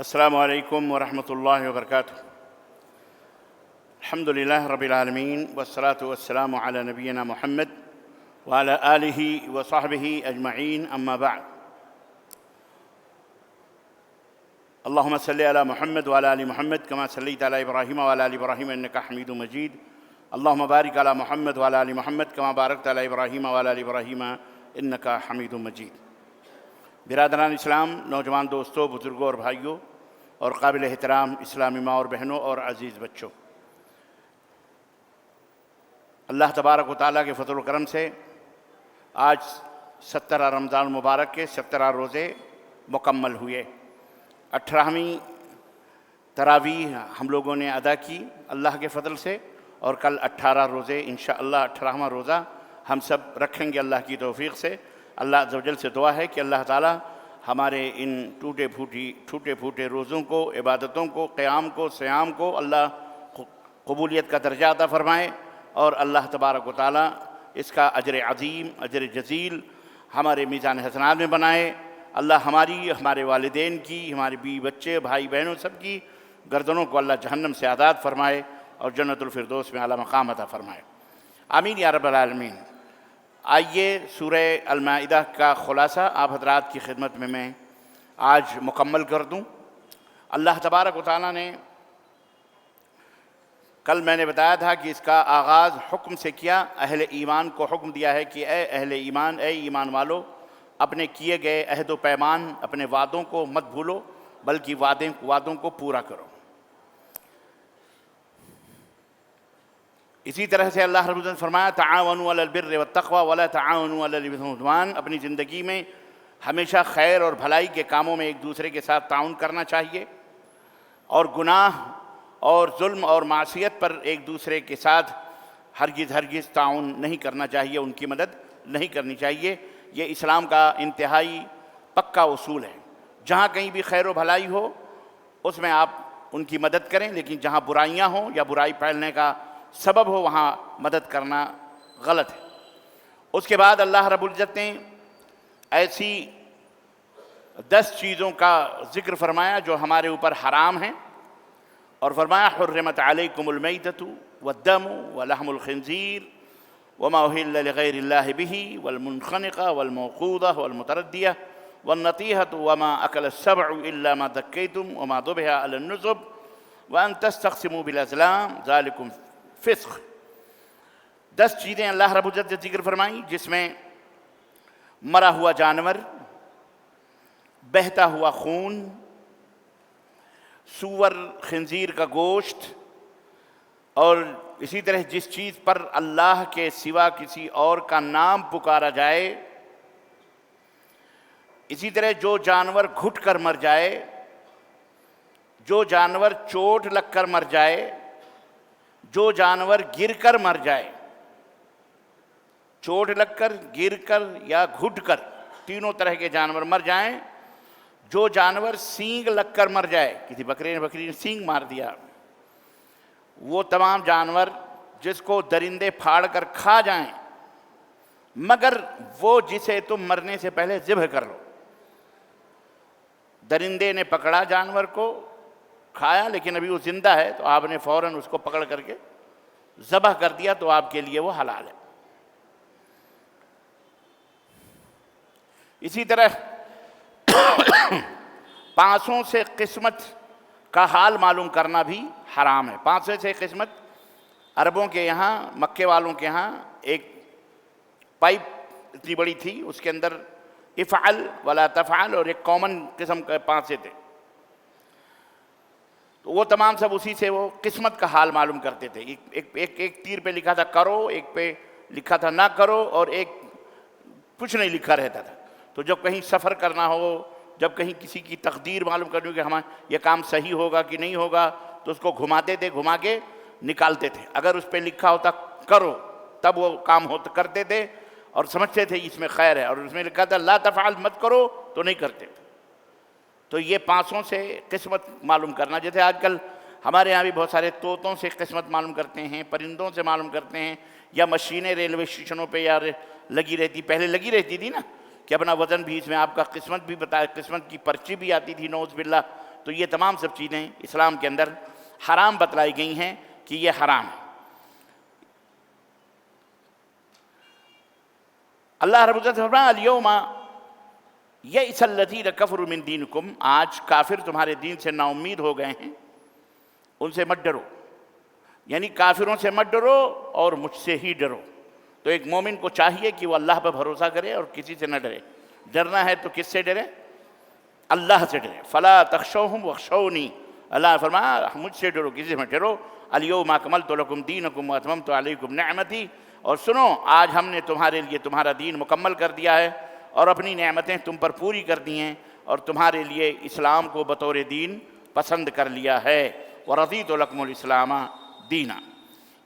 السلام علیکم ورحمۃ اللہ وبرکاتہ۔ الحمدللہ رب العالمین والصلاة والسلام علی نبینا محمد وعلی آلہ وصحبہ اجمعین، اما بعد۔ اللہم صلی علی محمد وعلی آل محمد کما صلیت علی ابراہیم وعلی آل ابراہیم انک حمید مجید۔ اللہم بارک علی محمد وعلی آل محمد کما بارکت علی ابراہیم وعلی آل ابراہیم انک حمید مجید۔ برادران اسلام، نوجوان دوستوں، بزرگوں اور بھائیوں اور قابل احترام اسلامی ماں اور بہنوں اور عزیز بچوں، اللہ تبارک و تعالیٰ کے فضل و کرم سے آج 17 رمضان المبارک کے 17 روزے مکمل ہوئے۔ 18ویں تراویح ہم لوگوں نے ادا کی اللہ کے فضل سے، اور کل 18 روزے انشاءاللہ 18واں روزہ ہم سب رکھیں گے اللہ کی توفیق سے۔ اللہ عز و جل سے دعا ہے کہ اللہ تعالیٰ ہمارے ان ٹوٹے پھوٹے روزوں کو، عبادتوں کو، قیام کو، صیام کو اللہ قبولیت کا درجہ عطا فرمائے، اور اللہ تبارک و تعالیٰ اس کا اجر عظیم، اجر جزیل ہمارے میزان حسنات میں بنائے۔ اللہ ہماری، ہمارے والدین کی، ہمارے بیوی بچے، بھائی بہنوں سب کی گردنوں کو اللہ جہنم سے آزاد فرمائے اور جنت الفردوس میں اعلیٰ مقام عطا فرمائے، آمین یا رب العالمین۔ آئیے سورہ المائدہ کا خلاصہ آپ حضرات کی خدمت میں آج مکمل کر دوں۔ اللہ تبارک و تعالیٰ نے، کل میں نے بتایا تھا کہ اس کا آغاز حکم سے کیا، اہل ایمان کو حکم دیا ہے کہ اے اہل ایمان، اے ایمان والو، اپنے کیے گئے عہد و پیمان، اپنے وعدوں کو مت بھولو بلکہ وعدوں کو پورا کرو۔ اسی طرح سے اللہ رب العزت نے فرمایا تعاونوا علی البر والتقوی ولا تعاونوا علی الاثم والعدوان۔ اپنی زندگی میں ہمیشہ خیر اور بھلائی کے کاموں میں ایک دوسرے کے ساتھ تعاون کرنا چاہیے، اور گناہ اور ظلم اور معصیت پر ایک دوسرے کے ساتھ ہرگز تعاون نہیں کرنا چاہیے، ان کی مدد نہیں کرنی چاہیے۔ یہ اسلام کا انتہائی پکا اصول ہے۔ جہاں کہیں بھی خیر و بھلائی ہو اس میں آپ ان کی مدد کریں، لیکن جہاں برائیاں ہوں یا برائی پھیلنے کا سبب ہو وہاں مدد کرنا غلط ہے۔ اس کے بعد اللہ رب العزت نے ایسی 10 چیزوں کا ذکر فرمایا جو ہمارے اوپر حرام ہیں، اور فرمایا حرمت علیکم المیتۃ والدم ولحم الخنزیر وما اہل لغیر اللہ بہ والمنخنقہ والموقوذہ والمتردیہ والنطیحۃ وما اکل السبع الا ما ذکیتم وما ذبح علی النصب وان تستقسموا بالازلام ذالکم فسق۔ 10 چیزیں اللہ رب العزت نے ذکر فرمائیں، جس میں مرا ہوا جانور، بہتا ہوا خون، سور خنزیر کا گوشت، اور اسی طرح جس چیز پر اللہ کے سوا کسی اور کا نام پکارا جائے، اسی طرح جو جانور گھٹ کر مر جائے، جو جانور چوٹ لگ کر مر جائے، جو جانور گر کر مر جائے، چوٹ لگ کر، گر کر یا گھٹ کر، تینوں طرح کے جانور مر جائیں، جو جانور سینگ لگ کر مر جائے، کسی بکری نے سینگ مار دیا، وہ تمام جانور جس کو درندے پھاڑ کر کھا جائیں، مگر وہ جسے تم مرنے سے پہلے ذبح کر لو۔ درندے نے پکڑا جانور کو، کھایا، لیکن ابھی وہ زندہ ہے تو آپ نے فوراً اس کو پکڑ کر کے ذبح کر دیا، تو آپ کے لیے وہ حلال ہے۔ اسی طرح پانسوں سے قسمت کا حال معلوم کرنا بھی حرام ہے۔ پانسوں سے قسمت، عربوں کے یہاں، مکے والوں کے یہاں ایک پائپ اتنی بڑی تھی، اس کے اندر افعل ولا تفعل اور ایک کامن قسم کے پانسے تھے، تو وہ تمام سب اسی سے وہ قسمت کا حال معلوم کرتے تھے۔ ایک تیر پہ لکھا تھا کرو، ایک پہ لکھا تھا نہ کرو، اور ایک کچھ نہیں لکھا رہتا تھا۔ تو جب کہیں سفر کرنا ہو، جب کہیں کسی کی تقدیر معلوم کرنی ہو کہ ہمیں یہ کام صحیح ہوگا کہ نہیں ہوگا، تو اس کو گھماتے تھے، گھما کے نکالتے تھے۔ اگر اس پہ لکھا ہوتا کرو تب وہ کام کرتے تھے اور سمجھتے تھے اس میں خیر ہے، اور اس میں لکھا تھا لا تفعل مت کرو تو نہیں کرتے تھے۔ تو یہ پانسوں سے قسمت معلوم کرنا، جیسے آج کل ہمارے یہاں بھی بہت سارے طوطوں سے قسمت معلوم کرتے ہیں، پرندوں سے معلوم کرتے ہیں، یا مشینیں ریلوے اسٹیشنوں پہ یا لگی رہتی، پہلے لگی رہتی تھی نا، کہ اپنا وزن بھی اس میں آپ کا قسمت بھی بتایا، قسمت کی پرچی بھی آتی تھی، نعوذ باللہ تو یہ تمام سب چیزیں اسلام کے اندر حرام بتلائی گئی ہیں کہ یہ حرام ہے۔ اللہ رب العزت فرمایا الیوم یئس الذین کفروا من دینکم، آج کافر تمہارے دین سے نا امید ہو گئے ہیں، ان سے مت ڈرو، یعنی کافروں سے مت ڈرو اور مجھ سے ہی ڈرو۔ تو ایک مومن کو چاہیے کہ وہ اللہ پہ بھروسہ کرے اور کسی سے نہ ڈرے۔ ڈرنا ہے تو کس سے ڈرے؟ اللہ سے ڈرے۔ فلا تخشوہم واخشونی، اللہ نے فرمایا مجھ سے ڈرو، کسی سے مت ڈرو۔ الیوم اکملت لکم دینکم واتممت علیکم نعمتی، اور سنو آج ہم نے تمہارے لیے تمہارا دین مکمل کر دیا ہے اور اپنی نعمتیں تم پر پوری کر دی ہیں، اور تمہارے لیے اسلام کو بطور دین پسند کر لیا ہے۔ وَرَضِيتُ لَكُمُ الْإِسْلَامَ دِينًا۔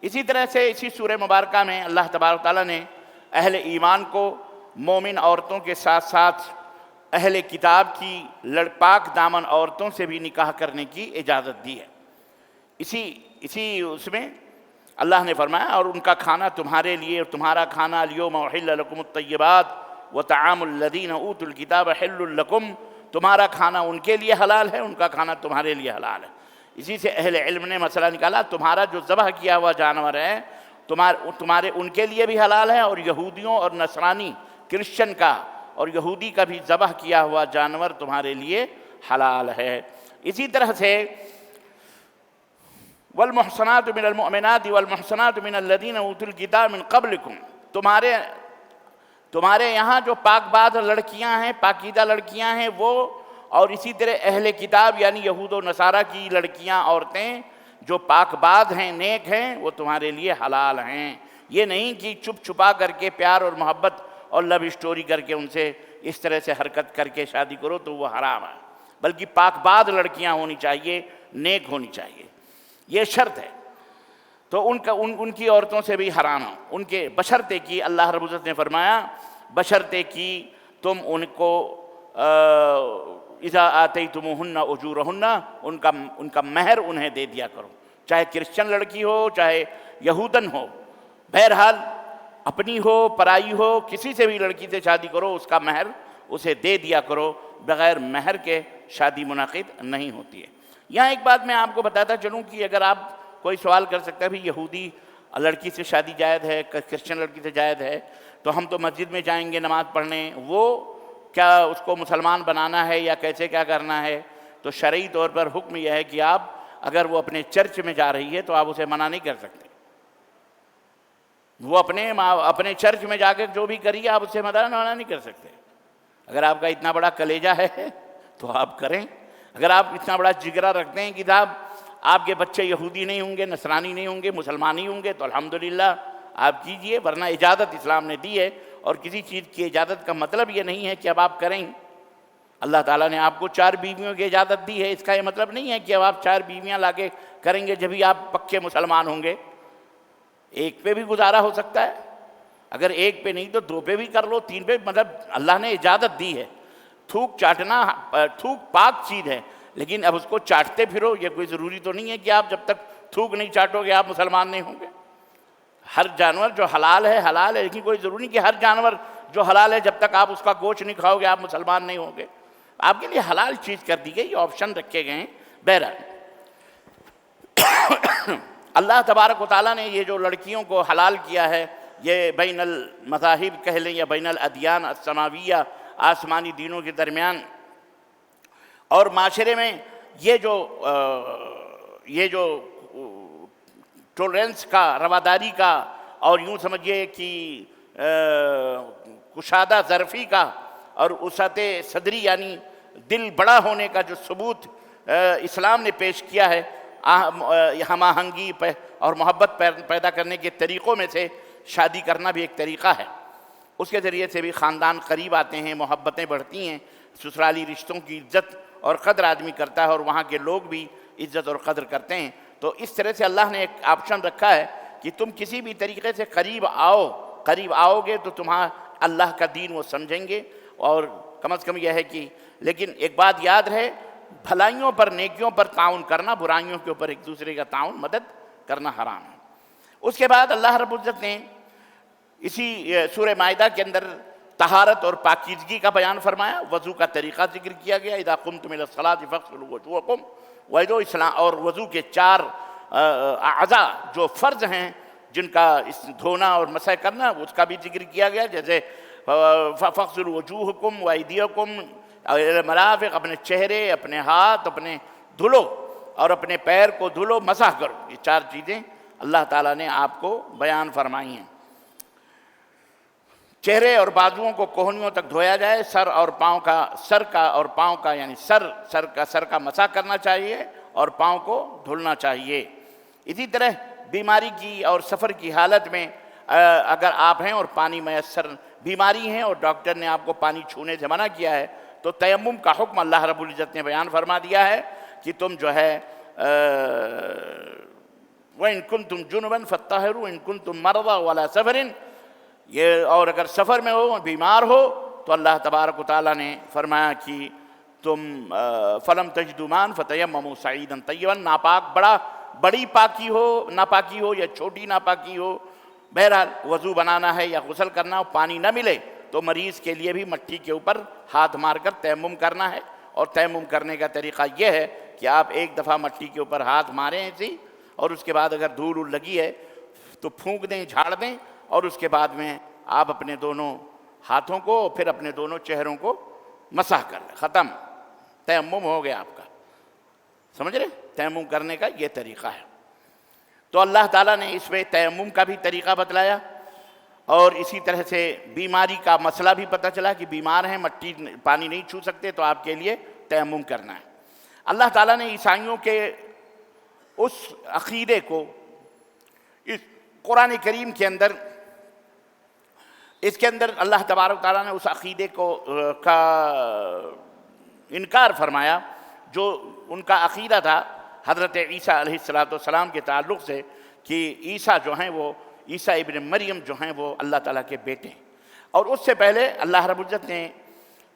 اسی طرح سے اسی سورہ مبارکہ میں اللہ تبارک تعالیٰ نے اہل ایمان کو مومن عورتوں کے ساتھ ساتھ اہل کتاب کی پاک دامن عورتوں سے بھی نکاح کرنے کی اجازت دی ہے۔ اسی اس میں اللہ نے فرمایا اور ان کا کھانا تمہارے لیے اور تمہارا کھانا الیوم احل لکم الطیبات وطعام الذین اوتوا الکتاب حل لکم، تمہارا کھانا ان کے لیے حلال ہے، ان کا کھانا تمہارے لیے حلال ہے۔ اسی سے اہل علم نے مسئلہ نکالا تمہارا جو ذبح کیا ہوا جانور ہے تمہارے ان کے لیے بھی حلال ہے، اور یہودیوں اور نصرانی کرسچن کا اور یہودی کا بھی ذبح کیا ہوا جانور تمہارے لیے حلال ہے۔ اسی طرح سے والمحصنات من المؤمنات والمحصنات من الذین اوتوا الکتاب من قبلکم، تمہارے یہاں جو پاک باز لڑکیاں ہیں، پاکیزہ لڑکیاں ہیں وہ، اور اسی طرح اہل کتاب یعنی یہود و نصارہ کی لڑکیاں عورتیں جو پاک باز ہیں، نیک ہیں، وہ تمہارے لیے حلال ہیں۔ یہ نہیں کہ چھپ چھپا کر کے پیار اور محبت اور لو اسٹوری کر کے ان سے اس طرح سے حرکت کر کے شادی کرو تو وہ حرام ہے، بلکہ پاک باز لڑکیاں ہونی چاہیے، نیک ہونی چاہیے، یہ شرط ہے۔ تو ان کی عورتوں سے بھی حرام ہو، ان کے بشرطے کی اللہ رب العزت نے فرمایا بشرطے کی تم ان کو اذا آتیتموہن اجورہن، ان کا مہر انہیں دے دیا کرو، چاہے کرسچن لڑکی ہو چاہے یہودن ہو، بہرحال اپنی ہو پرائی ہو کسی سے بھی لڑکی سے شادی کرو اس کا مہر اسے دے دیا کرو، بغیر مہر کے شادی منعقد نہیں ہوتی ہے۔ یہاں ایک بات میں آپ کو بتاتا چلوں کہ اگر آپ کوئی سوال کر سکتا ہے بھی یہودی لڑکی سے شادی جائز ہے، کرسچن لڑکی سے جائز ہے، تو ہم تو مسجد میں جائیں گے نماز پڑھنے، وہ کیا اس کو مسلمان بنانا ہے یا کیسے کیا کرنا ہے؟ تو شرعی طور پر حکم یہ ہے کہ آپ اگر وہ اپنے چرچ میں جا رہی ہے تو آپ اسے منع نہیں کر سکتے، وہ اپنے چرچ میں جا کے جو بھی کریے آپ اسے منع نہیں کر سکتے۔ اگر آپ کا اتنا بڑا کلیجہ ہے تو آپ کریں، اگر آپ اتنا بڑا جگرہ رکھتے ہیں کہ صاحب آپ کے بچے یہودی نہیں ہوں گے، نصرانی نہیں ہوں گے، مسلمان ہی ہوں گے، تو الحمدللہ آپ کیجئے، ورنہ اجازت اسلام نے دی ہے، اور کسی چیز کی اجازت کا مطلب یہ نہیں ہے کہ اب آپ کریں۔ اللہ تعالیٰ نے آپ کو 4 بیویوں کی اجازت دی ہے، اس کا یہ مطلب نہیں ہے کہ اب آپ 4 بیویاں لا کے کریں گے جبھی آپ پکے مسلمان ہوں گے۔ ایک پہ بھی گزارا ہو سکتا ہے، اگر ایک پہ نہیں تو 2 پہ بھی کر لو، 3 پہ، مطلب اللہ نے اجازت دی ہے۔ تھوک چاٹنا، تھوک پاک چیز ہے، لیکن اب اس کو چاٹتے پھرو، یہ کوئی ضروری تو نہیں ہے کہ آپ جب تک تھوک نہیں چاٹو گے آپ مسلمان نہیں ہوں گے۔ ہر جانور جو حلال ہے حلال ہے، لیکن کوئی ضروری نہیں کہ ہر جانور جو حلال ہے جب تک آپ اس کا گوشت نہیں کھاؤ گے آپ مسلمان نہیں ہوں گے۔ آپ کے لیے حلال چیز کر دی گئی، یہ آپشن رکھے گئے ہیں۔ بہرحال اللہ تبارک و تعالیٰ نے یہ جو لڑکیوں کو حلال کیا ہے، یہ بین المذاہب کہہ لیں یا بین الادیان السماویہ، آسمانی دینوں کے درمیان اور معاشرے میں یہ جو ٹولرنس کا، رواداری کا، اور یوں سمجھیے کہ کشادہ ظرفی کا اور وسعت صدری یعنی دل بڑا ہونے کا جو ثبوت اسلام نے پیش کیا ہے، ہم آہنگی اور محبت پیدا کرنے کے طریقوں میں سے شادی کرنا بھی ایک طریقہ ہے۔ اس کے ذریعے سے بھی خاندان قریب آتے ہیں، محبتیں بڑھتی ہیں، سسرالی رشتوں کی عزت اور قدر آدمی کرتا ہے، اور وہاں کے لوگ بھی عزت اور قدر کرتے ہیں۔ تو اس طرح سے اللہ نے ایک آپشن رکھا ہے کہ تم کسی بھی طریقے سے قریب آؤ گے تو تمہارا اللہ کا دین وہ سمجھیں گے، اور کم از کم یہ ہے کہ لیکن ایک بات یاد رہے، بھلائیوں پر، نیکیوں پر تعاون کرنا، برائیوں کے اوپر ایک دوسرے کا تعاون، مدد کرنا حرام ہے۔ اس کے بعد اللہ رب العزت نے اسی سورہ مائدہ کے اندر طہارت اور پاکیزگی کا بیان فرمایا، وضو کا طریقہ ذکر کیا گیا، اذا قمتم الى الصلاة فاغسلوا وجوہکم، وضو اسلام اور وضو کے 4 اعضاء جو فرض ہیں جن کا دھونا اور مسح کرنا، اس کا بھی ذکر کیا گیا، جیسے فاغسلوا وجوہکم وایدیکم الی المرافق، اپنے چہرے، اپنے ہاتھ، اپنے دھلو اور اپنے پیر کو دھلو، مسح کرو۔ یہ 4 چیزیں اللہ تعالیٰ نے آپ کو بیان فرمائی ہیں۔ چہرے اور بازوؤں کو کوہنیوں تک دھویا جائے، سر اور پاؤں کا یعنی سر کا مسح کرنا چاہیے اور پاؤں کو دھلنا چاہیے۔ اسی طرح بیماری کی اور سفر کی حالت میں اگر آپ ہیں اور پانی میسر بیماری ہیں اور ڈاکٹر نے آپ کو پانی چھونے سے منع کیا ہے، تو تیمم کا حکم اللہ رب العزت نے بیان فرما دیا ہے کہ تم جو ہے وَإِن كُنتُمْ جُنُبًا فَاتَّهِرُوا إِن كُنتُمْ مَرْضَىٰ وَعَلَىٰ سَفَرٍ، یہ اور اگر سفر میں ہو، بیمار ہو، تو اللہ تبارک و تعالیٰ نے فرمایا کہ تم فَلَمْ تَجِدُوا مَاءً فَتَيَمَّمُوا صَعِيدًا طَيِّبًا، ناپاک بڑی ناپاکی ہو یا چھوٹی ناپاکی ہو، بہرحال وضو بنانا ہے یا غسل کرنا ہو، پانی نہ ملے تو مریض کے لیے بھی مٹی کے اوپر ہاتھ مار کر تیمم کرنا ہے۔ اور تیمم کرنے کا طریقہ یہ ہے کہ آپ ایک دفعہ مٹی کے اوپر ہاتھ ماریں ایسی، اور اس کے بعد اگر دھول لگی ہے تو پھونک دیں، جھاڑ دیں، اور اس کے بعد میں آپ اپنے دونوں ہاتھوں کو پھر اپنے دونوں چہروں کو مسح کر لیں، ختم، تیمم ہو گیا آپ کا۔ سمجھ رہے؟ تیمم کرنے کا یہ طریقہ ہے۔ تو اللہ تعالیٰ نے اس میں تیمم کا بھی طریقہ بتلایا، اور اسی طرح سے بیماری کا مسئلہ بھی پتہ چلا کہ بیمار ہیں، پانی نہیں چھو سکتے، تو آپ کے لیے تیمم کرنا ہے۔ اللہ تعالیٰ نے عیسائیوں کے اس عقیدے کو اس قرآن کریم کے اندر اللہ تبارک تعالیٰ نے اس عقیدے کا انکار فرمایا جو ان کا عقیدہ تھا حضرت عیسیٰ علیہ السلام کے تعلق سے، کہ عیسیٰ جو ہیں وہ عیسیٰ ابن مریم جو ہیں وہ اللہ تعالیٰ کے بیٹے ہیں۔ اور اس سے پہلے اللہ رب العزت نے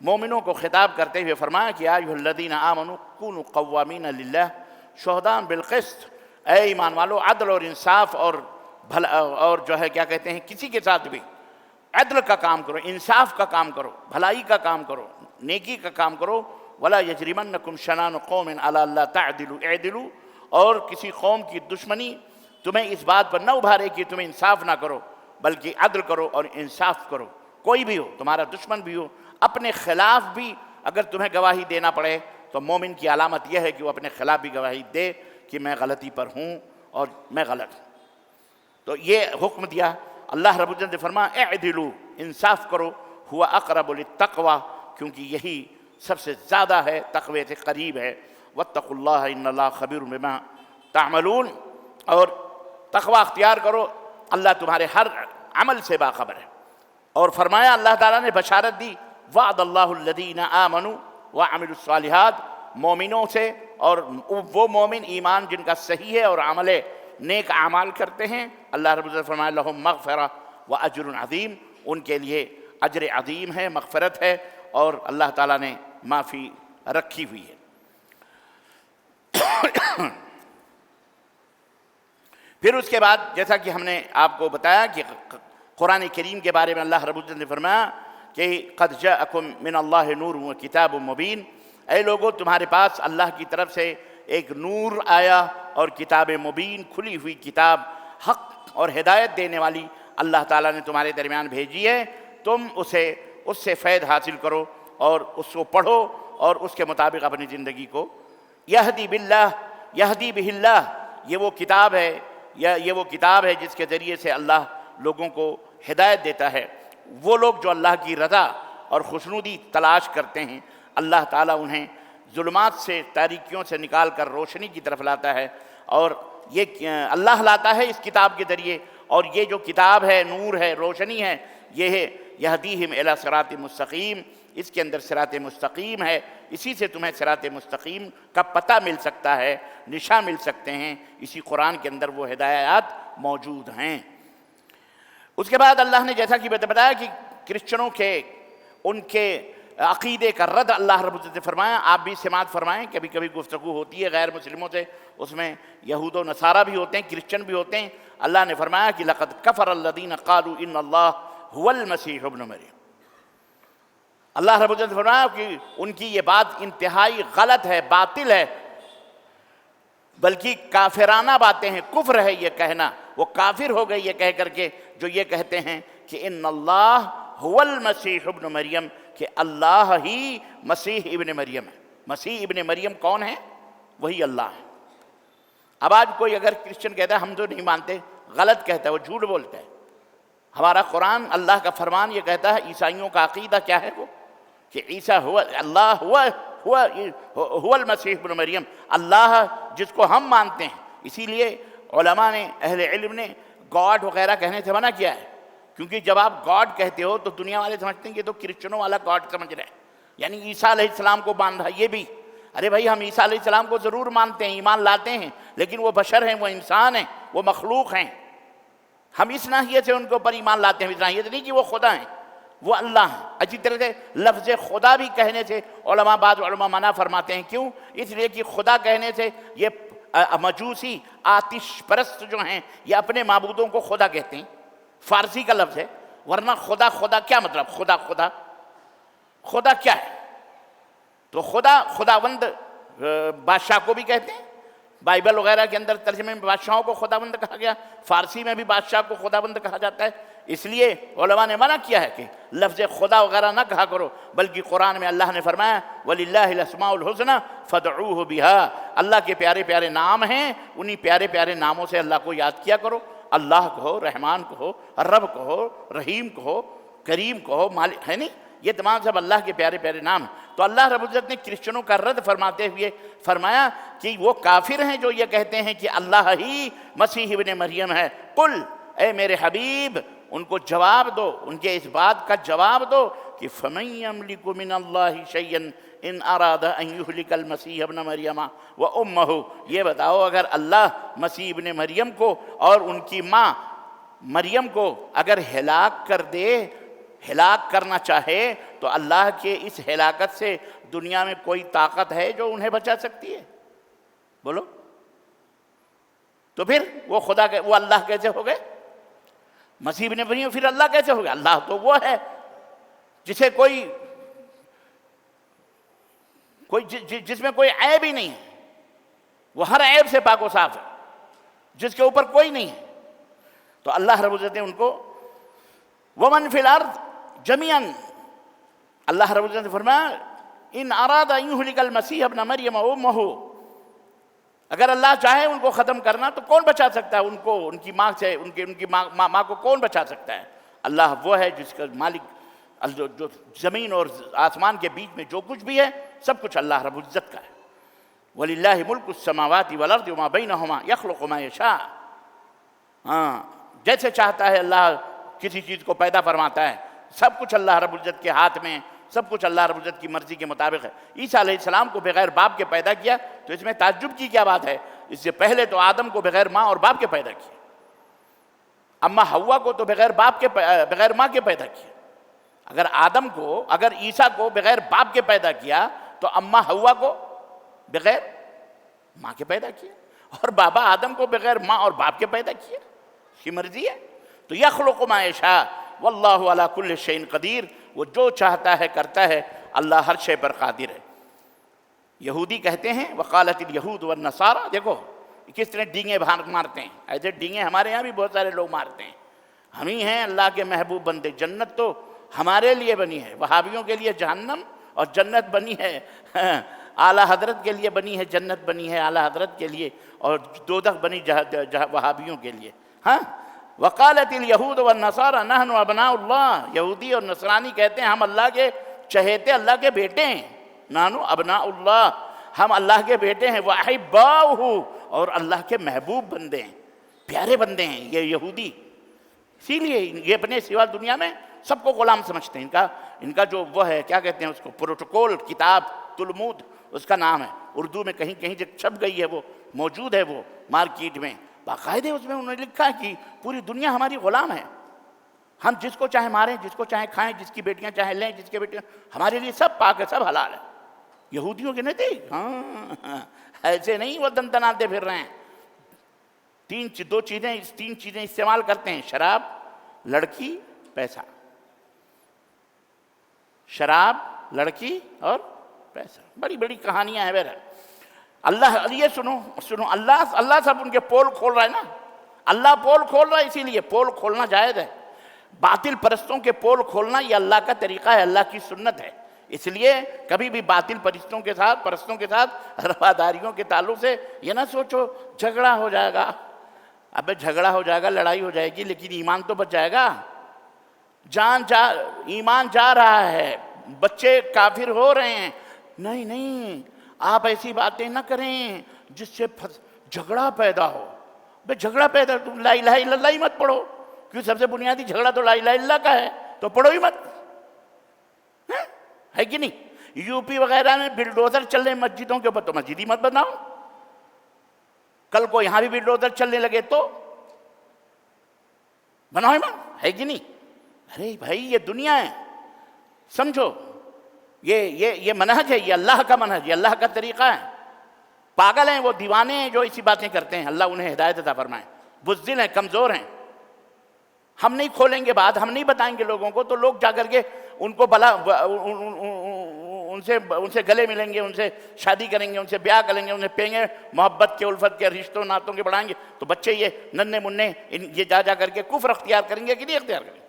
مومنوں کو خطاب کرتے ہوئے فرمایا کہ یا ایھا الذین آمنوا کونوا قوامین للہ شہداء بالقسط، اے ایمان والو عدل اور انصاف اور جو ہے کیا کہتے ہیں، کسی کے ساتھ بھی عدل کا کام کرو، انصاف کا کام کرو، بھلائی کا کام کرو، نیکی کا کام کرو۔ ولا یجرمنکم شنآن قوم علی الا تعدلوا اعدلوا، اور کسی قوم کی دشمنی تمہیں اس بات پر نہ ابھارے کہ تمہیں انصاف نہ کرو، بلکہ عدل کرو اور انصاف کرو۔ کوئی بھی ہو، تمہارا دشمن بھی ہو، اپنے خلاف بھی اگر تمہیں گواہی دینا پڑے تو مومن کی علامت یہ ہے کہ وہ اپنے خلاف بھی گواہی دے کہ میں غلطی پر ہوں اور میں غلط ہوں۔ تو یہ حکم دیا اللہ رب العزت نے، فرمایا اعدلوا، انصاف کرو، ہوا اقرب للتقوی، کیونکہ یہی سب سے زیادہ ہے، تقوی سے قریب ہے۔ واتقوا اللہ ان اللہ خبیر بما تعملون، اور تقوی اختیار کرو، اللہ تمہارے ہر عمل سے باخبر ہے۔ اور فرمایا اللہ تعالیٰ نے بشارت دی، وعد اللہ الذین آمنوا وعملوا الصالحات، مومنوں سے، اور وہ مومن ایمان جن کا صحیح ہے اور عمل نیک اعمال کرتے ہیں، اللہ رب العزت فرمایا لہم مغفرہ واجر عظیم، ان کے لیے اجر عظیم ہے، مغفرت ہے، اور اللہ تعالیٰ نے معافی رکھی ہوئی ہے۔ پھر اس کے بعد جیسا کہ ہم نے آپ کو بتایا کہ قرآن کریم کے بارے میں اللہ رب العزت نے فرمایا کہ قد جاءکم من اللہ نور و کتاب مبین، اے لوگو تمہارے پاس اللہ کی طرف سے ایک نور آیا اور کتاب مبین، کھلی ہوئی کتاب، حق اور ہدایت دینے والی اللہ تعالیٰ نے تمہارے درمیان بھیجی ہے، تم اس سے فیض حاصل کرو اور اس کو پڑھو اور اس کے مطابق اپنی زندگی کو یہدی بہ اللہ، یہ وہ کتاب ہے جس کے ذریعے سے اللہ لوگوں کو ہدایت دیتا ہے۔ وہ لوگ جو اللہ کی رضا اور خوشنودی تلاش کرتے ہیں، اللہ تعالیٰ انہیں ظلمات سے، تاریکیوں سے نکال کر روشنی کی طرف لاتا ہے، اور یہ اللہ لاتا ہے اس کتاب کے ذریعے، اور یہ جو کتاب ہے، نور ہے، روشنی ہے، یہ ہے یہدیہم الی صراط مستقیم، اس کے اندر صراط مستقیم ہے، اسی سے تمہیں صراط مستقیم کا پتہ مل سکتا ہے، نشاں مل سکتے ہیں، اسی قرآن کے اندر وہ ہدایات موجود ہیں۔ اس کے بعد اللہ نے جیسا کہ بتایا کہ کرسچنوں کے ان کے عقیدے کا رد اللہ رب العزت نے فرمایا، آپ بھی سماعت فرمائیں، کبھی کبھی گفتگو ہوتی ہے غیر مسلموں سے، اس میں یہود و نصارہ بھی ہوتے ہیں، کرسچن بھی ہوتے ہیں۔ اللہ نے فرمایا کہ لقد کفر الذین قالوا ان اللہ هو المسیح ابن مریم، اللہ رب العزت فرمایا کہ ان کی یہ بات انتہائی غلط ہے، باطل ہے، بلکہ کافرانہ باتیں ہیں، کفر ہے یہ کہنا، وہ کافر ہو گئے یہ کہہ کر کے جو یہ کہتے ہیں کہ ان اللہ هو المسیح ابن مریم، کہ اللہ ہی مسیح ابن مریم ہے۔ مسیح ابن مریم کون ہے؟ وہی اللہ ہے۔ اب آج کوئی اگر کرسچن کہتا ہے ہم تو نہیں مانتے، غلط کہتا ہے، وہ جھوٹ بولتا ہے۔ ہمارا قرآن، اللہ کا فرمان یہ کہتا ہے، عیسائیوں کا عقیدہ کیا ہے وہ، کہ عیسیٰ اللہ هو المسیح ابن مریم، اللہ جس کو ہم مانتے ہیں۔ اسی لیے علماء نے، اہل علم نے گاڈ وغیرہ کہنے سے منع کیا ہے، کیونکہ جب آپ گاڈ کہتے ہو تو دنیا والے سمجھتے ہیں کہ تو کرسچنوں والا گاڈ سمجھ رہے ہیں، یعنی عیسیٰ علیہ السلام کو مان رہا۔ یہ بھی، ارے بھائی ہم عیسیٰ علیہ السلام کو ضرور مانتے ہیں، ایمان لاتے ہیں، لیکن وہ بشر ہیں، وہ انسان ہیں، وہ مخلوق ہیں۔ ہم اس ناحیے سے ان کے اوپر ایمان لاتے ہیں، اس ناحیے سے نہیں کہ وہ خدا ہیں، وہ اللہ ہیں۔ اچھی طرح سے لفظ خدا بھی کہنے سے بعض علماء منع فرماتے ہیں، کیوں؟ اس لیے کہ خدا کہنے سے یہ مجوسی آتش پرست جو ہیں یہ اپنے معبودوں کو خدا کہتے ہیں، فارسی کا لفظ ہے، ورنہ خدا کیا مطلب؟ خدا کیا ہے؟ تو خداوند بادشاہ کو بھی کہتے ہیں، بائبل وغیرہ کے اندر ترجمے میں بادشاہوں کو خداوند کہا گیا، فارسی میں بھی بادشاہ کو خداوند کہا جاتا ہے۔ اس لیے علماء نے منع کیا ہے کہ لفظ خدا وغیرہ نہ کہا کرو، بلکہ قرآن میں اللہ نے فرمایا وَلِلَّهِ الْأَسْمَاءُ الْحُسْنَى فَادْعُوهُ بِهَا، اللہ کے پیارے پیارے نام ہیں، انہی پیارے پیارے ناموں سے اللہ کو یاد کیا کرو۔ اللہ کہو، رحمان کہو، رب کہو، رحیم کہو، کریم کہو، مالک، ہے نہیں؟ یہ تمام سب اللہ کے پیارے پیارے نام ہیں۔ تو اللہ رب العزت نے کرسچنوں کا رد فرماتے ہوئے فرمایا کہ وہ کافر ہیں جو یہ کہتے ہیں کہ اللہ ہی مسیح ابن مریم ہے۔ قل، اے میرے حبیب ان کو جواب دو، ان کے اس بات کا جواب دو کہ فَمَن يَمْلِكُ مِنَ اللَّهِ شَيْئًا إِنْ أَرَادَ أَن يُهْلِكَ الْمَسِيحَ ابْنَ مَرْيَمَ وَأُمَّهُ، یہ بتاؤ اگر اللہ مسیح ابن مریم کو اور ان کی ماں مریم کو اگر ہلاک کر دے، ہلاک کرنا چاہے، تو اللہ کے اس ہلاکت سے دنیا میں کوئی طاقت ہے جو انہیں بچا سکتی ہے؟ بولو۔ تو پھر وہ اللہ کیسے ہو گئے؟ مسیح ابن مریم پھر اللہ کیسے ہو گیا؟ اللہ تو وہ ہے جسے جس میں کوئی عیب ہی نہیں ہے، وہ ہر عیب سے پاک و صاف ہے، جس کے اوپر کوئی نہیں ہے۔ تو اللہ رب العزت نے ان کو وَمَن فِي الْأَرْضِ جَمِيعًا، اللہ رب العزت نے فرمایا ان اراد ان یہلک المسیح ابن مریم وامہ، اگر اللہ چاہے ان کو ختم کرنا تو کون بچا سکتا ہے ان کو، ان کی ماں سے، ان کی ماں کو کون بچا سکتا ہے؟ اللہ وہ ہے جس کا مالک، جو زمین اور آسمان کے بیچ میں جو کچھ بھی ہے سب کچھ اللہ رب العزت کا ہے۔ وَلِلَّهِ مُلْكُ السَّمَاوَاتِ وَالْأَرْضِ وَمَا بَيْنَهُمَا يَخْلُقُ مَا يَشَاءُ، جیسے چاہتا ہے اللہ کسی چیز کو پیدا فرماتا ہے، سب کچھ اللہ رب العزت کے ہاتھ میں، سب کچھ اللہ رب العزت کی مرضی کے مطابق ہے۔ عیسیٰ علیہ السلام کو بغیر باپ کے پیدا کیا تو اس میں تعجب کی کیا بات ہے؟ اس سے پہلے تو آدم کو بغیر ماں اور باپ کے پیدا کیا، اما حوا کو تو بغیر ماں کے پیدا کیا۔ اگر عیسیٰ کو بغیر باپ کے پیدا کیا تو اما حوا کو بغیر ماں کے پیدا کیا، اور بابا آدم کو بغیر ماں اور باپ کے پیدا کیا، اس کی مرضی ہے۔ تو یخلق ما یشاء واللہ علی کل شیء قدیر، وہ جو چاہتا ہے کرتا ہے، اللہ ہر شے پر قادر ہے۔ یہودی کہتے ہیں وقالت الیہود والنصارى، دیکھو کس طرح ڈینگیں مارتے ہیں، ایسے ڈینگیں ہمارے یہاں بھی بہت سارے لوگ مارتے ہیں۔ ہم ہی ہیں اللہ کے محبوب بندے، جنت تو ہمارے لیے بنی ہے، وہابیوں کے لیے جہنم، اور جنت بنی ہے اعلیٰ حضرت کے لیے بنی ہے، جنت بنی ہے اعلیٰ حضرت کے لیے، اور دوزخ بنی وہابیوں کے لیے۔ ہاں، وقالت الیہود والنصارى نحن ابناء اللہ، یہودی اور نصرانی کہتے ہیں ہم اللہ کے چہیتے، اللہ کے بیٹے ہیں۔ نحن ابناء اللہ، ہم اللہ کے بیٹے ہیں، وَأَحِبَّاؤُهُ، اور اللہ کے محبوب بندے ہیں، پیارے بندے ہیں یہ یہودی۔ اسی لیے یہ اپنے سوا دنیا میں سب کو غلام سمجھتے ہیں۔ ان کا جو وہ ہے، کیا کہتے ہیں اس کو، پروٹوکول، کتاب تلمود اس کا نام ہے، اردو میں کہیں کہیں چھپ گئی ہے، وہ موجود ہے، وہ مارکیٹ میں باقاعدہ اس میں انہوں نے لکھا ہے کہ پوری دنیا ہماری غلام ہے، ہم جس کو چاہے ماریں، جس کو چاہے کھائیں، جس کی بیٹیاں چاہے لیں، جس کے بیٹیاں، ہمارے لیے سب پاک ہے، سب حلال ہے۔ یہودیوں کے نہیں تھے، ہاں ایسے نہیں وہ دن تناتے پھر رہے ہیں۔ تین چیزیں استعمال کرتے ہیں، شراب، لڑکی، پیسہ۔ شراب، لڑکی اور پیسہ. بڑی بڑی کہانیاں ہیں. بہرحال اللہ, یہ سنو, اللہ سب ان کے پول کھول رہا ہے نا. اللہ پول کھول رہا ہے, اسی لیے پول کھولنا جائز ہے. باطل پرستوں کے پول کھولنا یہ اللہ کا طریقہ ہے, اللہ کی سنت ہے. اس لیے کبھی بھی باطل پرستوں کے ساتھ رواداریوں کے تعلق سے یہ نہ سوچو جھگڑا ہو جائے گا. ابے جھگڑا ہو جائے گا, لڑائی ہو جائے گی, لیکن ایمان تو بچ جائے گا. ایمان جا رہا ہے, بچے کافر ہو رہے ہیں. نہیں, آپ ایسی باتیں نہ کریں جس سے جھگڑا پیدا ہو. بے جھگڑا پیدا, تم لا الہ الا اللہ ہی مت پڑھو, کیوں سب سے بنیادی جھگڑا تو لا الہ الا اللہ کا ہے, تو پڑھو ہی مت, ہے کہ نہیں. یو پی وغیرہ میں بلڈوزر چل رہے مسجدوں کے اوپر, تو مسجد ہی مت بناؤ. کل کو یہاں بھی بلڈوزر چلنے لگے تو بناؤ ہی مت, ہے کہ نہیں. ارے بھائی یہ دنیا ہے, سمجھو, یہ منہج ہے, یہ اللہ کا منہج, یہ اللہ کا طریقہ ہے. پاگل ہیں وہ, دیوانے ہیں جو ایسی باتیں کرتے ہیں, اللہ انہیں ہدایت عطا فرمائے. بزدل ہیں, کمزور ہیں. ہم نہیں کھولیں گے بات, ہم نہیں بتائیں گے لوگوں کو, تو لوگ جا کر کے ان کو ان سے گلے ملیں گے, ان سے شادی کریں گے, ان سے بیاہ کریں گے, انہیں پیں گے, محبت کے, الفت کے, رشتوں ناتوں کے بڑھائیں گے. تو بچے یہ ننھے منھے یہ جا کر کے کفر اختیار کریں گے کہ نہیں اختیار کریں گے.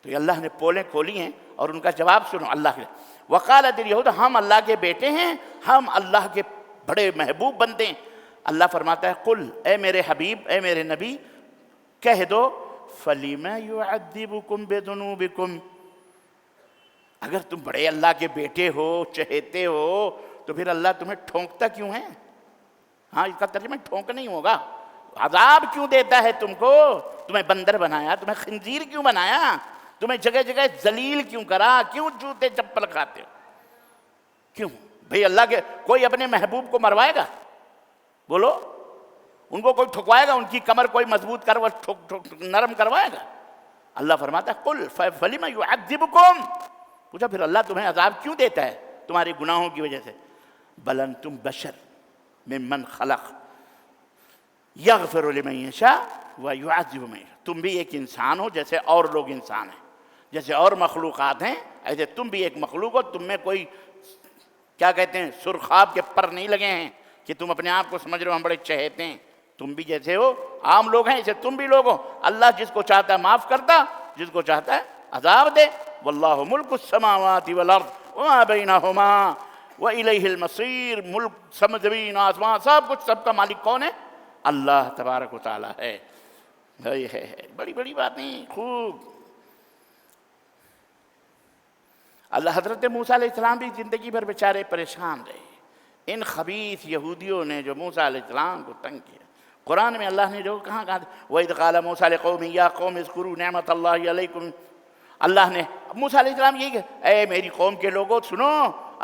تو یہ اللہ نے پولیں کھولی ہیں, اور ان کا جواب سنو. اللہ کے وقالت الیہود, ہم اللہ کے بیٹے ہیں, ہم اللہ کے بڑے محبوب بندے ہیں. اللہ فرماتا ہے قل, اے میرے حبیب, اے میرے نبی, کہہ دو فَلِمَ يُعَذِّبُكُمْ بِذُنُوبِكُمْ, اگر تم بڑے اللہ کے بیٹے ہو, چہیتے ہو, تو پھر اللہ تمہیں ٹھونکتا کیوں ہے. ہاں, اس کا ترجمہ ٹھونک نہیں ہوگا, عذاب کیوں دیتا ہے تم کو. تمہیں بندر بنایا, تمہیں خنزیر کیوں بنایا, تمہیں جگہ جگہ ذلیل کیوں کرا, کیوں جوتے چپل کھاتے ہو, کیوں بھئی. اللہ کے کوئی اپنے محبوب کو مروائے گا, بولو, ان کو کوئی ٹھکوائے گا, ان کی کمر کوئی مضبوط کر نرم کروائے گا. اللہ فرماتا ہے قل فَلِمَ يُعَذِّبُكُمْ, پوچھا پھر اللہ تمہیں عذاب کیوں دیتا ہے تمہارے گناہوں کی وجہ سے. بل انتم بشر ممن خلق یغفر لمن یشاء ویعذب من یشاء, تم بھی ایک انسان ہو جیسے اور لوگ انسان ہیں, جیسے اور مخلوقات ہیں, ایسے تم بھی ایک مخلوق ہو. تم میں کوئی کیا کہتے ہیں سرخاب کے پر نہیں لگے ہیں کہ تم اپنے آپ کو سمجھ رہے ہو ہم بڑے چہیتے ہیں. تم بھی جیسے ہو عام لوگ ہیں, ایسے تم بھی لوگ ہو. اللہ جس کو چاہتا ہے معاف کرتا, جس کو چاہتا ہے عذاب دے. واللہ ملک السماوات والارض وما بینہما والیہ المصیر, ملک زمین آسمان سب کچھ, سب کا مالک کون ہے؟ اللہ تبارک و تعالی ہے. بڑی بڑی باتیں خوب. اللہ حضرت موسیٰ علیہ السلام بھی زندگی بھر بیچارے پریشان رہے. ان خبیث یہودیوں نے جو موسیٰ علیہ السلام کو تنگ کیا. قرآن میں اللہ نے جو کہاں وَإِذْ قَالَ مُوسَىٰ لِقَوْمِهِ يَا قَوْمِ اذْكُرُوا نِعْمَةَ اللَّهِ عَلَيْكُمْ, اللہ نے موسیٰ علیہ السلام یہی کہ اے میری قوم کے لوگوں سنو,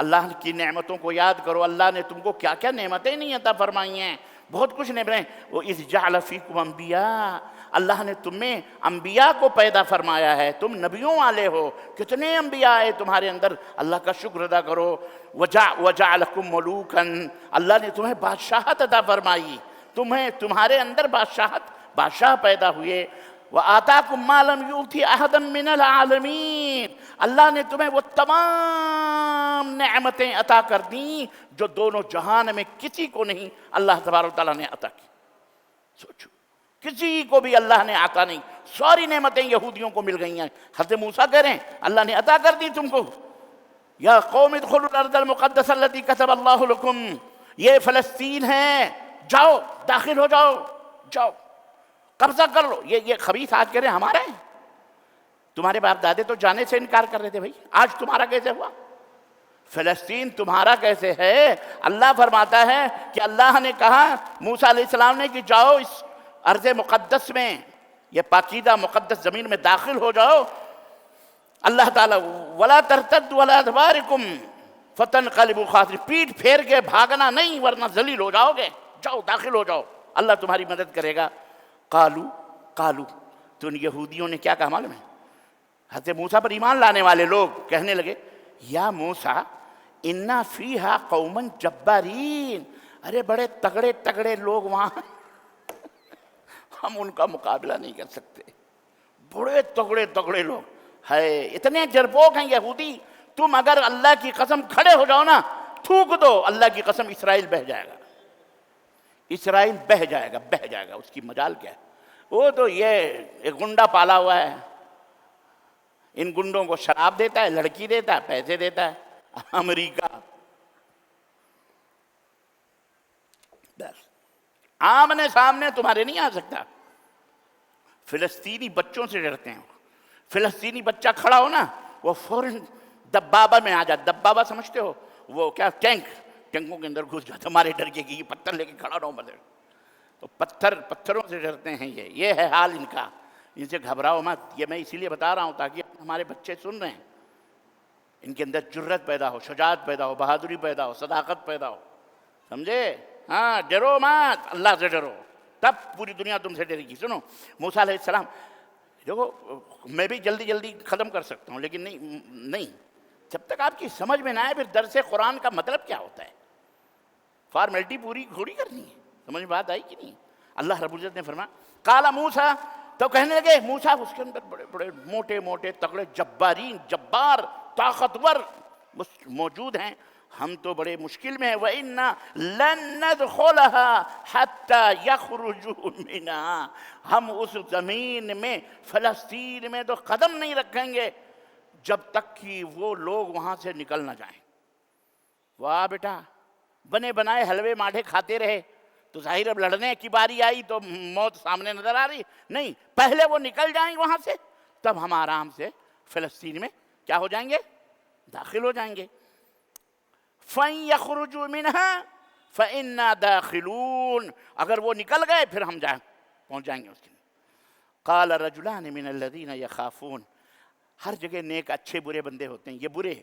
اللہ کی نعمتوں کو یاد کرو. اللہ نے تم کو کیا کیا نعمتیں نہیں عطا فرمائی ہیں, بہت کچھ نعمتیں. وَإِذْ جَعَلَ فِيكُمْ أَنْبِيَاءَ, اللہ نے تم میں انبیاء کو پیدا فرمایا ہے, تم نبیوں والے ہو. کتنے انبیاء ہیں تمہارے اندر, اللہ کا شکر ادا کرو. وَجَعَلَكُمْ مُلُوكًا, اللہ نے تمہیں بادشاہت عطا فرمائی, تمہارے اندر بادشاہ پیدا ہوئے. وَآتَاكُمْ مَا لَمْ يُؤْتِ أَحَدًا مِّنَ الْعَالَمِينَ, اللہ نے تمہیں وہ تمام نعمتیں عطا کر دیں جو دونوں جہان میں کسی کو نہیں اللہ تبارک و تعالیٰ نے عطا کی. سوچو, کسی کو بھی اللہ نے عطا نہیں, ساری نعمتیں یہودیوں کو مل گئی ہیں. حضرت موسیٰ کہہ رہے ہیں اللہ نے عطا کر دی تم کو. یا قوم ادخلوا الارض المقدسۃ التي كتب اللہ لکم, یہ فلسطین ہے, جاؤ داخل ہو جاؤ قبضہ کر لو. یہ خبیث آج کہہ رہے ہیں ہمارا ہے. تمہارے باپ دادے تو جانے سے انکار کر رہے تھے, بھائی آج تمہارا کیسے ہوا؟ فلسطین تمہارا کیسے ہے؟ اللہ فرماتا ہے کہ اللہ نے کہا موسیٰ علیہ السلام نے کہ جاؤ اس ارض مقدس میں, یہ پاکیزہ مقدس زمین میں داخل ہو جاؤ. اللہ تعالیٰ وَلَا تَرْتَدُّوا عَلَىٰ أَدْبَارِكُمْ فَتَنْقَلِبُوا خَاسِرِينَ, پیٹھ پھیر کے بھاگنا نہیں ورنہ ذلیل ہو جاؤ گے. جاؤ داخل ہو جاؤ, اللہ تمہاری مدد کرے گا. قالو, تو ان یہودیوں نے کیا کہا معلوم ہے؟ حضرت موسیٰ پر ایمان لانے والے لوگ کہنے لگے یا موسیٰ اِنَّا فِيهَا قَوْمًا جَبَّارِينَ, ارے بڑے تگڑے لوگ وہاں, ہم ان کا مقابلہ نہیں کر سکتے. بڑے تگڑے لوگ ہے, اتنے جربوک ہیں یہودی, تم اگر اللہ کی قسم کھڑے ہو جاؤ نا، تھوک دو، اللہ کی قسم اسرائیل بہہ جائے گا، اسرائیل بہہ جائے گا، بہہ جائے گا، اس کی مجال کیا ہے؟ وہ تو یہ ایک گنڈا پالا ہوا ہے، ان گنڈوں کو شراب دیتا ہے، لڑکی دیتا ہے، پیسے دیتا ہے، امریکہ بس آمنے سامنے تمہارے نہیں آ سکتا۔ فلسطینی بچوں سے ڈرتے ہیں، فلسطینی بچہ کھڑا ہو نا وہ فوراً دبابہ میں آ جاتا، دبابہ سمجھتے ہو؟ وہ کیا ٹینکوں کے اندر گھس جاتا، ہمارے ڈر کے کہ یہ پتھر لے کے کھڑا رہو بدل، تو پتھروں سے ڈرتے ہیں، یہ ہے حال ان کا، ان سے گھبراؤ مت۔ یہ میں اسی لیے بتا رہا ہوں تاکہ ہمارے بچے سن رہے ہیں، ان کے اندر جرت پیدا ہو، شجاعت پیدا ہو، بہادری پیدا ہو، صداقت پیدا ہو، سمجھے؟ ہاں، ڈرو مت، اللہ سے ڈرو، تب پوری دنیا تم سے ڈرے گی۔ سنو موسیٰ علیہ السلام، دیکھو میں بھی جلدی ختم کر سکتا ہوں لیکن نہیں، جب تک آپ کی سمجھ میں نہ آئے پھر درس قرآن کا مطلب کیا ہوتا ہے، فارمیلٹی پوری تھوڑی کرنی ہے، سمجھ میں بات آئی کہ نہیں؟ اللہ رب العزت نے فرمایا قال موسیٰ، تو کہنے لگے موسیٰ، اس کے اندر بڑے بڑے موٹے موٹے تگڑے جبارین، جبار طاقتور موجود ہیں، ہم تو بڑے مشکل میں ہیں، وَإِنَّا لَن نَدْخُلَهَا حَتَّى يَخْرُجُوا مِنْهَا، ہم اس زمین میں فلسطین میں تو قدم نہیں رکھیں گے جب تک کہ وہ لوگ وہاں سے نکل نہ جائیں۔ واہ بیٹا، بنے بنائے حلوے ماٹھے کھاتے رہے تو ظاہر اب لڑنے کی باری آئی تو موت سامنے نظر آ رہی، نہیں، پہلے وہ نکل جائیں وہاں سے تب ہم آرام سے فلسطین میں کیا ہو جائیں گے؟ داخل ہو جائیں گے۔ فَإِن يَخْرُجُوا مِنْهَا فَإِنَّا دَاخِلُونَ، اگر وہ نکل گئے پھر ہم پہنچ جائیں گے اس کے۔ قَالَ رَجُلَانِ مِنَ الَّذِينَ يَخَافُونَ، ہر جگہ نیک اچھے برے بندے ہوتے ہیں، یہ برے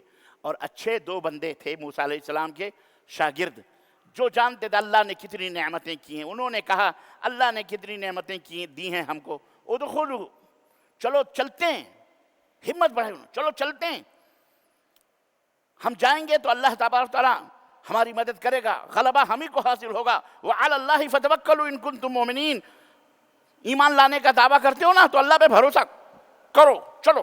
اور اچھے دو بندے تھے موسیٰ علیہ السلام کے شاگرد، جو جانتے تھے اللہ نے کتنی نعمتیں کی ہیں، انہوں نے کہا اللہ نے کتنی نعمتیں دی ہیں ہم کو، ادخلوا، چلو چلتے ہیں، ہمت بڑھائے، چلو چلتے ہیں، ہم جائیں گے تو اللہ تبارک تعالیٰ ہماری مدد کرے گا، غلبہ ہمیں کو حاصل ہوگا، وعلی اللہ فتوکلوا ان کنتم مؤمنین، ایمان لانے کا دعویٰ کرتے ہو نا تو اللہ پہ بھروسہ کرو، چلو۔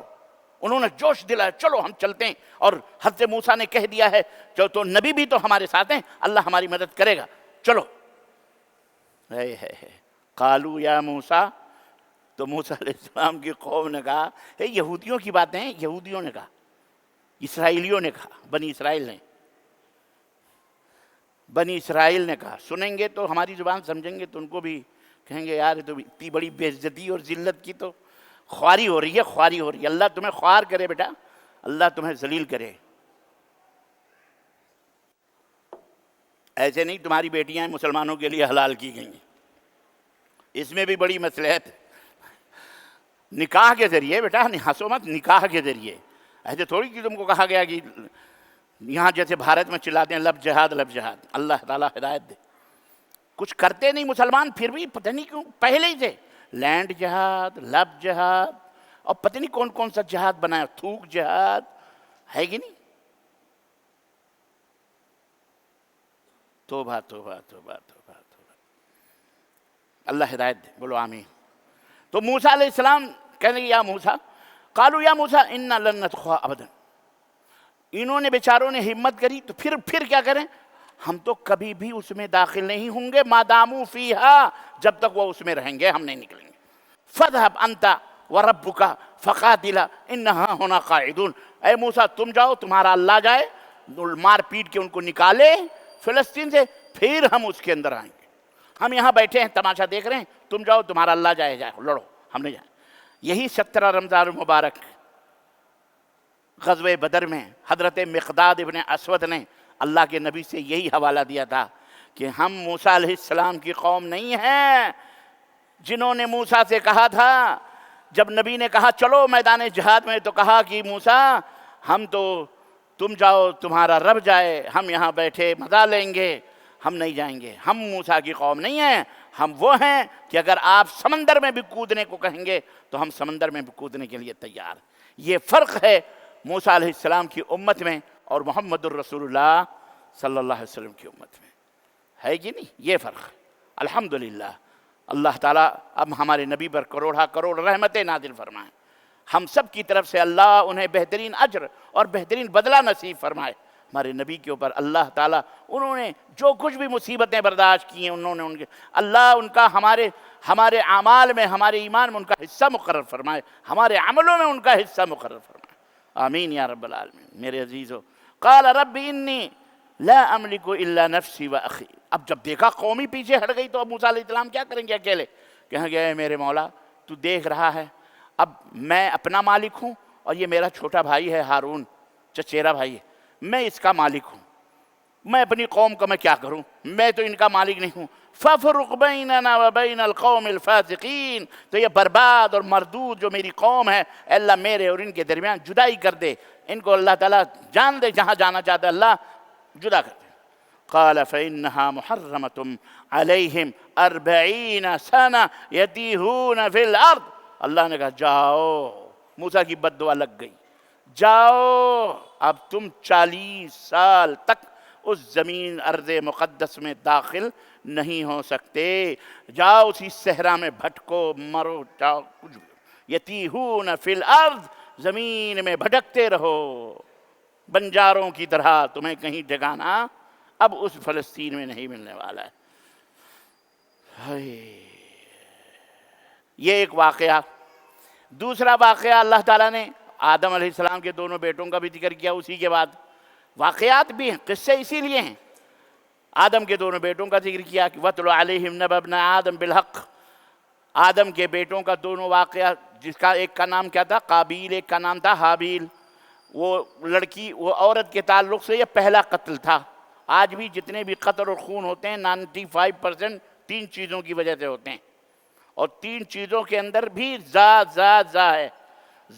انہوں نے جوش دلایا، چلو ہم چلتے ہیں، اور حضرت موسیٰ نے کہہ دیا ہے تو نبی بھی تو ہمارے ساتھ ہیں، اللہ ہماری مدد کرے گا، چلو۔ قالوا یا موسیٰ، تو موسیٰ علیہ السلام کی قوم نے کہا، یہودیوں کی باتیں ہیں، یہودیوں نے کہا، اسرائیلیوں نے کہا، بنی اسرائیل نے کہا، سنیں گے تو ہماری زبان سمجھیں گے تو ان کو بھی کہیں گے یار تو اتنی بڑی بے عزتی اور ذلت کی تو خواری ہو رہی ہے، خواری ہو رہی ہے، اللہ تمہیں خوار کرے بیٹا، اللہ تمہیں ذلیل کرے۔ ایسے نہیں تمہاری بیٹیاں مسلمانوں کے لیے حلال کی گئی ہیں، اس میں بھی بڑی مصلحت ہے، نکاح کے ذریعے بیٹا، ہنسو مت، نکاح کے ذریعے، ایسے تھوڑی کہ تم کو کہا گیا کہ یہاں جیسے بھارت میں چلاتے ہیں لب جہاد لب جہاد، اللہ تعالیٰ ہدایت دے، کچھ کرتے نہیں مسلمان، پھر بھی پتہ نہیں کیوں پہلے ہی سے لینڈ جہاد، لب جہاد، اور پتہ نہیں کون کون سا جہاد بنایا، تھوک جہاد ہے کہ نہیں؟ توبہ توبہ توبہ توبہ توبہ، اللہ ہدایت دے، بولو آمین۔ تو موسیٰ علیہ السلام کہنے لگے یا موسیٰ، قالوا یا موسیٰ انا لن ندخلها ابدا، انہوں نے بیچاروں نے ہمت کری تو پھر کیا کریں، ہم تو کبھی بھی اس میں داخل نہیں ہوں گے، ما داموا فیہا، جب تک وہ اس میں رہیں گے ہم نہیں نکلیں گے۔ فاذهب انت وربک فقاتلا انہا ہنا قاعدون، اے موسیٰ تم جاؤ، تمہارا اللہ جائے، مار پیٹ کے ان کو نکالے فلسطین سے، پھر ہم اس کے اندر آئیں گے، ہم یہاں بیٹھے ہیں تماشا دیکھ رہے ہیں، تم جاؤ، تمہارا اللہ جائے لڑو، ہم نہیں جائیں۔ یہی 17 رمضان المبارک غزوہ بدر میں حضرت مقداد ابن اسود نے اللہ کے نبی سے یہی حوالہ دیا تھا کہ ہم موسیٰ علیہ السلام کی قوم نہیں ہیں جنہوں نے موسیٰ سے کہا تھا، جب نبی نے کہا چلو میدان جہاد میں، تو کہا کہ موسیٰ ہم تو، تم جاؤ تمہارا رب جائے، ہم یہاں بیٹھے مزہ لیں گے، ہم نہیں جائیں گے، ہم موسیٰ کی قوم نہیں ہیں، ہم وہ ہیں کہ اگر آپ سمندر میں بھی کودنے کو کہیں گے تو ہم سمندر میں بھی کودنے کے لیے تیار۔ یہ فرق ہے موسیٰ علیہ السلام کی امت میں اور محمد الرسول اللہ صلی اللہ علیہ وسلم کی امت میں، ہے کہ نہیں؟ یہ فرق، الحمدللہ۔ اللہ تعالیٰ اب ہمارے نبی پر کروڑا کروڑ رحمتیں نازل فرمائیں، ہم سب کی طرف سے اللہ انہیں بہترین اجر اور بہترین بدلہ نصیب فرمائے۔ ہمارے نبی کے اوپر اللہ تعالیٰ انہوں نے جو کچھ بھی مصیبتیں برداشت کی ہیں، انہوں نے ان کے اللہ ان کا ہمارے اعمال میں، ہمارے ایمان میں ان کا حصہ مقرر فرمائے، ہمارے عملوں میں ان کا حصہ مقرر فرمائے، آمین یا رب العالمین۔ میرے عزیزو، قال رب انی لا املک الا نفسی و اخی۔ اب جب دیکھا قومی پیچھے ہٹ گئی تو اب موسیٰ علیہ السلام کیا کریں گے اکیلے؟ کہیں گے اے میرے مولا تو دیکھ رہا ہے، اب میں اپنا مالک ہوں اور یہ میرا چھوٹا بھائی ہے ہارون، چچیرا بھائی ہے، میں اس کا مالک ہوں، میں اپنی قوم کا میں کیا کروں، میں تو ان کا مالک نہیں ہوں۔ فَفْرُقْ بَيْنَنَا وَبَيْنَ الْقَوْمِ الْفَاسِقِينَ، تو یہ برباد اور مردود جو میری قوم ہے، اے اللہ میرے اور ان کے درمیان جدائی کر دے، ان کو اللہ تعالیٰ جان دے جہاں جانا چاہتا ہے، اللہ جدا کر دے۔ قال فإنها محرمة عليهم 40 سنة يتيهون في الأرض۔ اللہ نے کہا جاؤ، موسیٰ کی بد دعا لگ گئی، جاؤ اب تم 40 سال تک اس زمین ارض مقدس میں داخل نہیں ہو سکتے، جاؤ اسی صحرا میں بھٹکو، مرو، جاؤ کچھ بھی، یتیہون فی الارض، زمین میں بھٹکتے رہو بنجاروں کی طرح، تمہیں کہیں ٹھکانا اب اس فلسطین میں نہیں ملنے والا ہے۔ یہ ایک واقعہ۔ دوسرا واقعہ اللہ تعالیٰ نے آدم علیہ السلام کے دونوں بیٹوں کا بھی ذکر کیا، اسی کے بعد واقعات بھی ہیں، قصے اسی لیے ہیں۔ آدم کے دونوں بیٹوں کا ذکر کیا کہ وَاتْلُ عَلَيْهِمْ نَبَأَ ابْنَ آدم بِالْحَقِّ، آدم کے بیٹوں کا دونوں واقعہ، جس کا ایک کا نام کیا تھا قابیل، ایک کا نام تھا حابیل۔ وہ لڑکی، وہ عورت کے تعلق سے یہ پہلا قتل تھا۔ آج بھی جتنے بھی قتل اور خون ہوتے ہیں 95% 3 چیزوں کی وجہ سے ہوتے ہیں، اور 3 چیزوں کے اندر بھی زا ہے،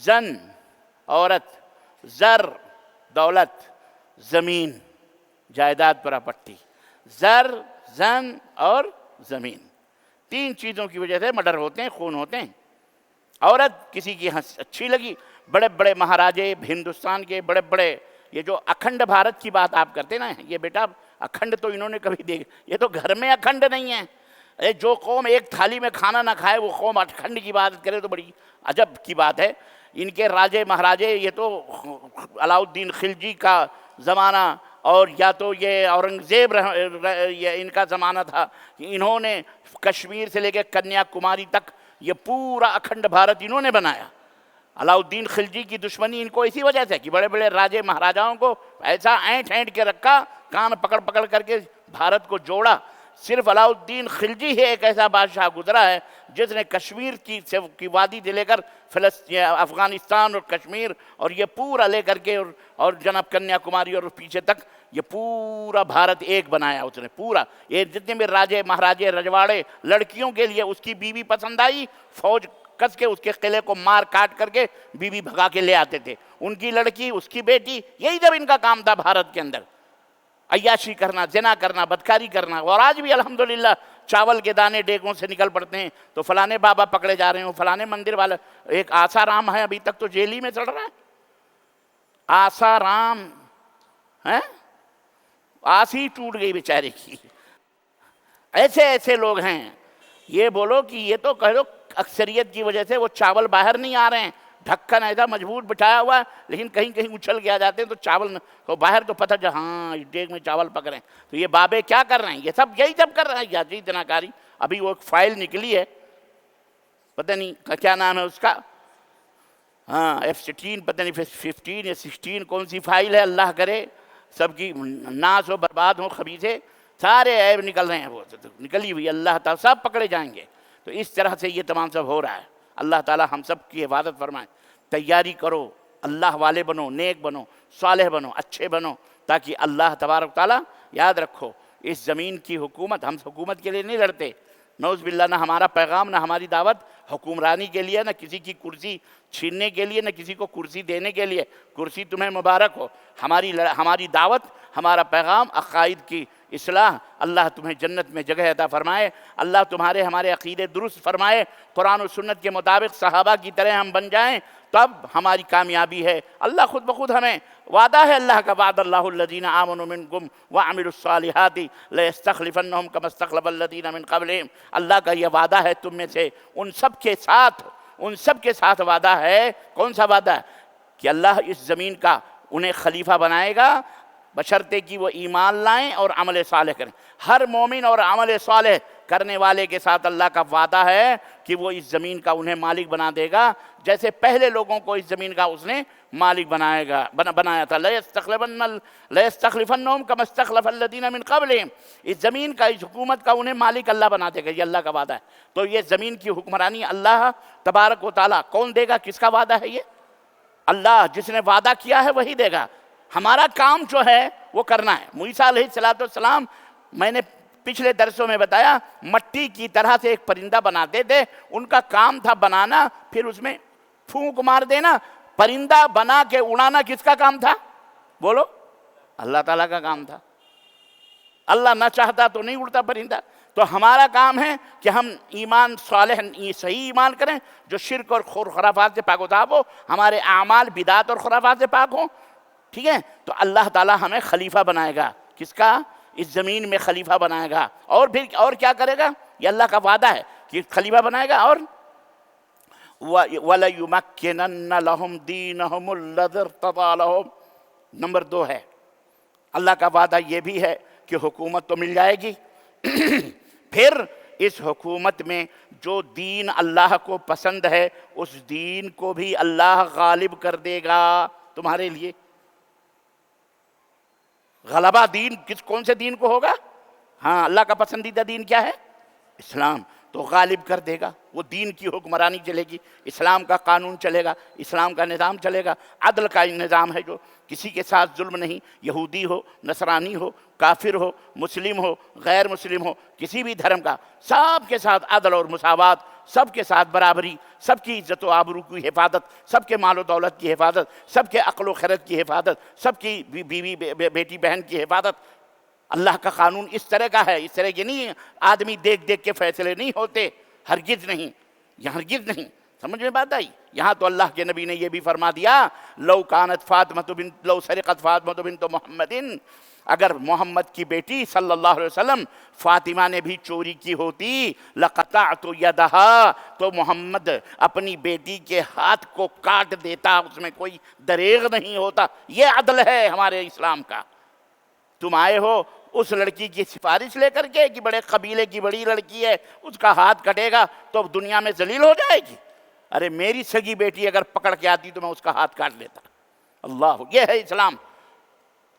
زن عورت، زر دولت، زمین جائیداد پراپرٹی، زر، زن اور زمین، 3 چیزوں کی وجہ سے مرڈر ہوتے ہیں، خون ہوتے ہیں۔ عورت کسی کی اچھی لگی، بڑے بڑے مہاراجے ہندوستان کے، بڑے بڑے، یہ جو اکھنڈ بھارت کی بات آپ کرتے نا، یہ بیٹا اکھنڈ تو انہوں نے کبھی دیکھ، یہ تو گھر میں اکھنڈ نہیں ہے۔ جو قوم ایک تھالی میں کھانا نہ کھائے وہ قوم اکھنڈ کی بات کرے تو بڑی عجب کی بات ہے۔ ان کے راجے مہاراجے، یہ تو علاؤ الدین خلجی کا زمانہ، اور یا تو یہ اورنگزیب یہ ان کا زمانہ تھا، انہوں نے کشمیر سے لے کے کنیا کماری تک یہ پورا اکھنڈ بھارت انہوں نے بنایا۔ علاؤ الدین خلجی کی دشمنی ان کو اسی وجہ سے کہ بڑے بڑے راجے مہاراجاؤں کو ایسا اینٹ کے رکھا، کان پکڑ کر کے بھارت کو جوڑا۔ صرف علاؤ الدین خلجی ہی ایک ایسا بادشاہ گزرا ہے جس نے کشمیر کی وادی سے لے کر افغانستان اور کشمیر اور یہ پورا لے کر کے اور جناب کنیا کماری اور پیچھے تک یہ پورا بھارت ایک بنایا اس نے پورا۔ یہ جتنے بھی راجے مہاراجے رجواڑے، لڑکیوں کے لیے اس کی بیوی پسند آئی، فوج کس کے اس کے قلعے کو مار کاٹ کر کے بیوی بھگا کے لے آتے تھے، ان کی لڑکی، اس کی بیٹی، یہی جب ان کا کام تھا بھارت کے اندر، عیاشی کرنا، زنا کرنا، بدکاری کرنا۔ اور آج بھی الحمدللہ چاول کے دانے ڈیگوں سے نکل پڑتے ہیں تو فلانے بابا پکڑے جا رہے ہیں، فلانے مندر والا۔ ایک آسا رام ہے، ابھی تک تو جیل ہی میں چڑھ رہا ہے، آسا رام ہے، آس ہی ٹوٹ گئی بیچارے کی۔ ایسے لوگ ہیں۔ یہ بولو کہ یہ تو کہہ دو اکثریت کی وجہ سے وہ چاول باہر نہیں آ رہے ہیں، ڈھکن ایسا مضبوط بٹھایا ہوا ہے، لیکن کہیں کہیں اچھل کے آ جاتے ہیں تو چاول تو باہر تو پتہ جا ہاں ڈیگ میں چاول پک رہے ہیں۔ تو یہ بابے کیا کر رہے ہیں؟ یہ سب یہی جب کر رہے ہیں، یاجی جناکاری۔ ابھی وہ ایک فائل نکلی ہے، پتہ نہیں کیا نام ہے اس کا، ہاں F16، پتہ نہیں 15 یا 16 کون سی فائل ہے، اللہ کرے سب کی ناس ہو، برباد ہو، خبیثے سارے عیب نکل رہے ہیں، وہ نکلی ہوئی، اللہ تعالیٰ سب پکڑے جائیں گے۔ تو اس طرح سے یہ تمام سب ہو رہا ہے۔ اللہ تعالیٰ ہم سب کی حفاظت فرمائے۔ تیاری کرو، اللہ والے بنو، نیک بنو، صالح بنو، اچھے بنو، تاکہ اللہ تبارک تعالیٰ، یاد رکھو اس زمین کی حکومت، ہم حکومت کے لیے نہیں لڑتے، نعوذ باللہ، نہ ہمارا پیغام نہ ہماری دعوت حکمرانی کے لیے، نہ کسی کی کرسی چھیننے کے لیے، نہ کسی کو کرسی دینے کے لیے۔ کرسی تمہیں مبارک ہو، ہماری دعوت، ہمارا پیغام عقائد کی اصلاح، اللہ تمہیں جنت میں جگہ عطا فرمائے، اللہ ہمارے عقیدے درست فرمائے، قرآن و سنت کے مطابق صحابہ کی طرح ہم بن جائیں، تب ہماری کامیابی ہے۔ اللہ خود بخود ہمیں وعدہ ہے، اللہ کا وعد اللہ الذین آمنوا منکم وعملوا الصالحات لیستخلفنہم کما استخلف الذین من قبلہم۔ اللہ کا یہ وعدہ ہے تم میں سے ان سب کے ساتھ ان سب کے ساتھ وعدہ ہے. کون سا وعدہ ہے؟ کہ اللہ اس زمین کا انہیں خلیفہ بنائے گا بشرطے کہ وہ ایمان لائیں اور عمل صالح کریں. ہر مومن اور عمل صالح کرنے والے کے ساتھ اللہ کا وعدہ ہے کہ وہ اس زمین کا انہیں مالک بنا دے گا، جیسے پہلے لوگوں کو اس زمین کا اس نے مالک بنایا تھا. لَيَسْتَخْلِفَنَّهُمْ كَمَا اسْتَخْلَفَ الَّذِينَ مِنْ قَبْلِهِمْ. اس زمین کا، اس حکومت کا انہیں مالک اللہ بنا دے گا. یہ اللہ کا وعدہ ہے. تو یہ زمین کی حکمرانی اللہ تبارک و تعالیٰ کون دے گا؟ کس کا وعدہ ہے یہ؟ اللہ. جس نے وعدہ کیا ہے وہی دے گا. ہمارا کام جو ہے وہ کرنا ہے. موسیٰ علیہ السلام، میں نے پچھلے درسوں میں بتایا، مٹی کی طرح سے ایک پرندہ بناتے تھے. ان کا کام تھا بنانا، پھر اس میں پھونک مار دینا. پرندہ بنا کے اڑانا کس کا کام تھا؟ بولو. اللہ تعالیٰ کا کام تھا. اللہ نہ چاہتا تو نہیں اڑتا پرندہ. تو ہمارا کام ہے کہ ہم ایمان صالح، صحیح ایمان کریں جو شرک اور خرافات سے پاک و صاف ہو. ہمارے اعمال بدعت اور خرافات سے پاک ہوں. ٹھیک ہے؟ تو اللہ تعالیٰ ہمیں خلیفہ بنائے گا. کس کا؟ اس زمین میں خلیفہ بنائے گا. اور پھر اور کیا کرے گا؟ یہ اللہ کا وعدہ ہے کہ خلیفہ بنائے گا. اور وَلَيُمَكِّنَنَّ لَهُمْ دِينَهُمُ الَّذِي ارْتَضَىٰ لَهُمْ. نمبر 2 ہے، اللہ کا وعدہ یہ بھی ہے کہ حکومت تو مل جائے گی. پھر اس حکومت میں جو دین اللہ کو پسند ہے اس دین کو بھی اللہ غالب کر دے گا تمہارے لیے. غلبہ دین کون سے دین کو ہوگا؟ ہاں، اللہ کا پسندیدہ دین کیا ہے؟ اسلام. تو غالب کر دے گا. وہ دین کی حکمرانی چلے گی، اسلام کا قانون چلے گا، اسلام کا نظام چلے گا. عدل کا نظام ہے جو کسی کے ساتھ ظلم نہیں. یہودی ہو، نصرانی ہو، کافر ہو، مسلم ہو، غیر مسلم ہو، کسی بھی دھرم کا، سب کے ساتھ عدل اور مساوات، سب کے ساتھ برابری، سب کی عزت و آبرو کی حفاظت، سب کے مال و دولت کی حفاظت، سب کے عقل و خرد کی حفاظت، سب کی بیوی بیٹی بہن کی حفاظت. اللہ کا قانون اس طرح کا ہے. اس طرح کے نہیں آدمی دیکھ دیکھ کے فیصلے نہیں ہوتے. ہرگز نہیں. یہ ہرگز نہیں. سمجھ میں بات آئی؟ یہاں تو اللہ کے نبی نے یہ بھی فرما دیا، لو سرقت فاطمہ بنت محمد، اگر محمد کی بیٹی صلی اللہ علیہ وسلم فاطمہ نے بھی چوری کی ہوتی، لقطعت یدہا، تو محمد اپنی بیٹی کے ہاتھ کو کاٹ دیتا. اس میں کوئی دریغ نہیں ہوتا. یہ عدل ہے ہمارے اسلام کا. تم آئے ہو اس لڑکی کی سفارش لے کر کے کہ بڑے قبیلے کی بڑی لڑکی ہے، اس کا ہاتھ کٹے گا تو دنیا میں ذلیل ہو جائے گی. ارے میری سگی بیٹی اگر پکڑ کے آتی تو میں اس کا ہاتھ کاٹ لیتا. اللہ، یہ ہے اسلام.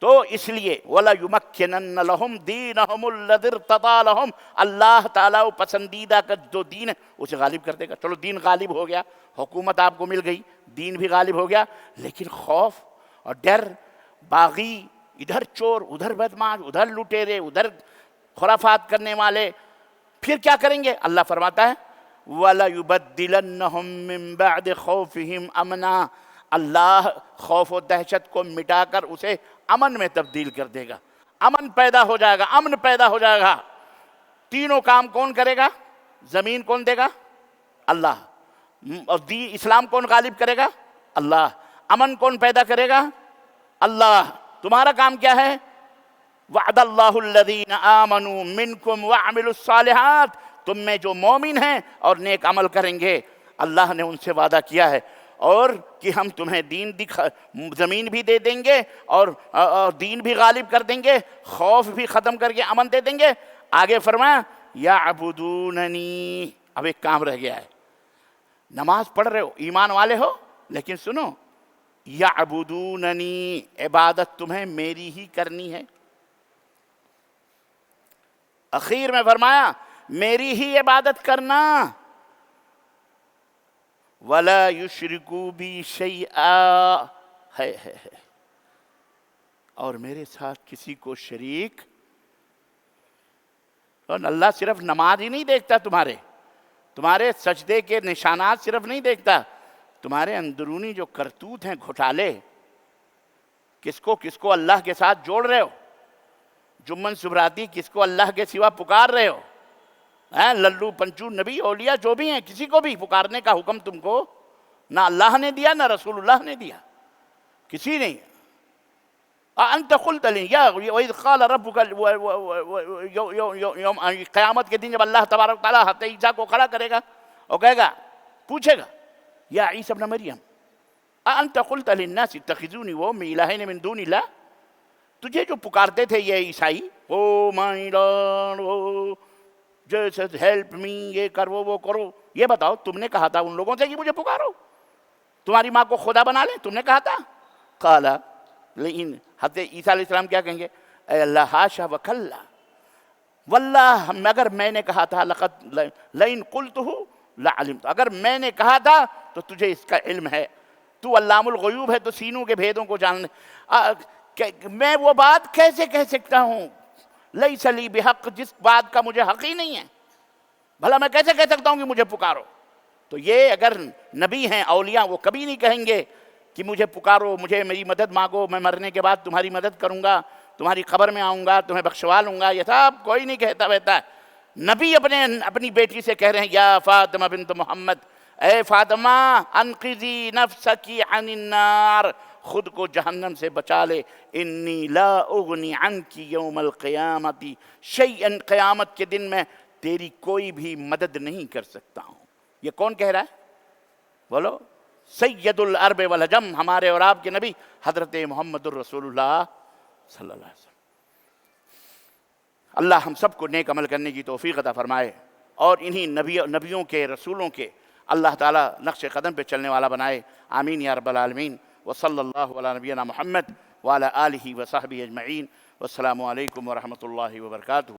تو اس لیے وَلَيُمَكِّنَنَّ لَهُمْ دِينَهُمُ الَّذِي ارْتَضَىٰ لَهُمْ. اللہ تعالیٰ پسندیدہ کا جو دین ہے اسے غالب کر دے گا. چلو دین غالب ہو گیا، حکومت آپ کو مل گئی، دین بھی غالب ہو گیا، لیکن خوف اور ڈر، باغی، ادھر چور، ادھر بدماش، ادھر لٹیرے، ادھر خرافات کرنے والے، پھر کیا کریں گے؟ اللہ فرماتا ہے وَلَيُبَدِّلَنَّهُم مِّن بَعْدِ خَوْفِهِمْ أَمْنًا. اللہ خوف و دہشت کو مٹا کر اسے امن میں تبدیل کر دے گا. امن پیدا ہو جائے گا، امن پیدا ہو جائے گا. تینوں کام کون کرے گا؟ زمین کون دے گا؟ اللہ. اور اسلام کون غالب کرے گا؟ اللہ. امن کون پیدا کرے گا؟ اللہ. تمہارا کام کیا ہے؟ وعد اللہ الذین آمنوا منکم وعملوا الصالحات. تم میں جو مومن ہیں اور نیک عمل کریں گے، اللہ نے ان سے وعدہ کیا ہے اور کہ ہم تمہیں زمین بھی دے دیں گے اور دین بھی غالب کر دیں گے، خوف بھی ختم کر کے امن دے دیں گے. آگے فرمایا یعبدوننی. اب ایک کام رہ گیا ہے. نماز پڑھ رہے ہو، ایمان والے ہو، لیکن سنو، یعبدوننی، عبادت تمہیں میری ہی کرنی ہے. اخیر میں فرمایا میری ہی عبادت کرنا. وَلَا يُشْرِكُوا بِي شَيْئًا، ہے اور میرے ساتھ کسی کو شریک. اور اللہ صرف نماز ہی نہیں دیکھتا، تمہارے سجدے کے نشانات صرف نہیں دیکھتا، تمہارے اندرونی جو کرتوت ہیں، گھوٹالے، کس کو اللہ کے ساتھ جوڑ رہے ہو، جمن سبراتی کس کو اللہ کے سوا پکار رہے ہو، للو پنچو نبی اولیاء جو بھی ہیں، کسی کو بھی پکارنے کا حکم تم کو نہ اللہ نے دیا نہ رسول اللہ نے دیا، کسی نے. انت قلت لي یا وَإِذْ قَالَ رَبُّكَ، قیامت کے دن جب اللہ تبارک تعالیٰ حضرت عیسیٰ کو کھڑا کرے گا اور کہے گا، پوچھے گا یا عیسی ابن مریم انت قلت للناس اتخذونی واممی الہین من دون اللہ، تجھے جو پکارتے تھے یہ عیسائی، او مائی لارڈ، او جیسس ہیلپ می، یہ کر وہ کرو، یہ بتاؤ تم نے کہا تھا ان لوگوں سے کہ مجھے پکارو؟ تمہاری ماں کو خدا بنا لیں، تم نے کہا تھا؟ قال، لیکن حضرت عیسیٰ علیہ السلام کیا کہیں گے؟ اے اللہ حاشا وکلا، واللہ اگر میں نے کہا تھا لقد لئن قلتہ لعلمت، اگر میں نے کہا تھا تو تجھے اس کا علم ہے، تو علام الغیوب ہے، تو سینوں کے بھیدوں کو جاننے، میں وہ بات کیسے کہہ سکتا ہوں لیس لی بحق، جس بات کا مجھے حق ہی نہیں ہے، بھلا میں کیسے کہہ سکتا ہوں کہ مجھے پکارو؟ تو یہ اگر نبی ہیں اولیاء، وہ کبھی نہیں کہیں گے کہ مجھے پکارو، مجھے میری مدد مانگو، میں مرنے کے بعد تمہاری مدد کروں گا، تمہاری قبر میں آؤں گا، تمہیں بخشوا لوں گا، یہ سب کوئی نہیں کہتا بہتا ہے۔ نبی اپنی بیٹی سے کہہ رہے ہیں یا فاطمہ بنت محمد، اے فاطمہ انقذی نفسکی عن النار، خود کو جہنم سے بچا لے، انی لا اغنی عنکی یوم القیامت شیئا، قیامت کے دن میں تیری کوئی بھی مدد نہیں کر سکتا ہوں۔ یہ کون کہہ رہا ہے؟ بولو، سید العرب والعجم، ہمارے اور آپ کے نبی حضرت محمد الرسول اللہ صلی اللہ علیہ وسلم۔ اللہ ہم سب کو نیک عمل کرنے کی توفیق عطا فرمائے، اور انہی نبیوں کے، رسولوں کے اللہ تعالیٰ نقش قدم پہ چلنے والا بنائے، آمین یا رب العالمین۔ وصلی اللہ علی نبینا محمد وعلی آلہ وصحبہ اجمعین، والسلام علیکم ورحمۃ اللہ وبرکاتہ۔